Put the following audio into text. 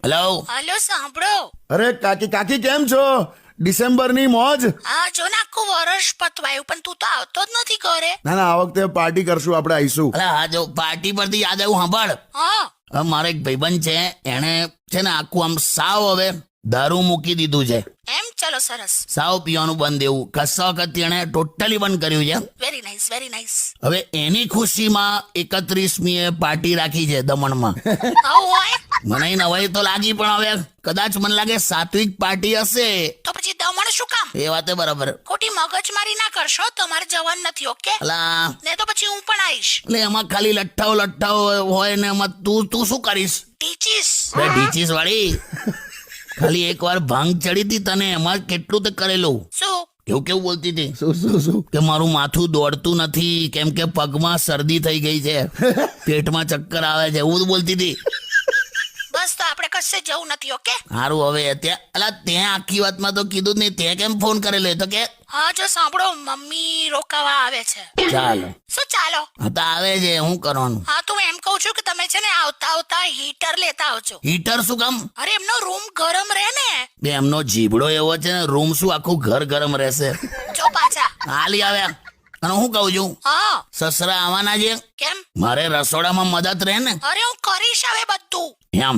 Hello. Hello, સાંભળો. અરે કાકી કાકી કેમ છો? ડિસેમ્બરની મોજ? હા, જો ને આખું વર્ષ પતવાયું પણ તું તો આવતો જ નથી ઘરે. ના ના, આ વખતે પાર્ટી કરશું, આપણે આવીશું. અરે હા, જો પાર્ટી પરથી યાદ આવ્યું, સાંભળ. હા. હવે મારો એક ભાઈબંધ છે, એણે છે ને આખું આમ સાવ હવે દારૂ મૂકી દીધું છે. એમ? ચલો, સરસ. સાવ પીવાનું બંધ, એવું કશા વખત એણે ટોટલી બંધ કર્યું છે. Very nice, very nice. હવે એની ખુશીમાં 31મીએ પાર્ટી રાખી છે દમણમાં. આવું હોય મને નવાઈ તો લાગી, પણ હવે કદાચ મને લાગે સાત્વિક પાર્ટી હશે. તો પછી દમણ શું કામ? એ વાતે બરાબર. ખોટી મગજમારી ના કરશો, તમારે જવાનું નથી. ઓકે? અલા, ને તો પછી હું પણ આવીશ. એટલે એમાં ખાલી લઠ્ઠાઓ હોય ને એમાં તું શું કરીશ? ટીચીસ. બે ઢીચીસ વાળી. ખાલી એકવાર ભાંગ ચડી હતી તને, એમાં કેટલું તે કરેલું. શું? એવું કેવું બોલતી હતી શું? કે મારું માથું દોડતું નથી કેમ કે પગમાં શરદી થઈ ગઈ છે, પેટમાં ચક્કર આવે છે, એવું બોલતી હતી. બસ, તો આપણે કશે જવું નથી. ઓકે? સારું, હવે ત્યાં આખી વાતમાં તો કીધું જ નહીં, તે કેમ ફોન કરેલો? એ તો કે હા, જો સાંભળો, મમ્મી રોકાવા આવે છે. ચાલો. શું ચાલો? હા તો આવે છે, શું કરવાનું? હા, તો હું એમ કહું છું કે તમે છે ને આવતા આવતા હીટર લેતા આવજો. હીટર શું કામ? અરે, એમનો રૂમ ગરમ રહે ને. બે એમનો જીબડો એવો છે ને, રૂમ શું આખું ઘર ગરમ રહેશે? જો પાછા. હાલી આવ્યા. અને હું કહું છું, હા. સસરા આવવાના છે, કેમ? મારે રસોડામાં મદદ રહે ને અરે, હું કરીશ હવે બધું. એમ.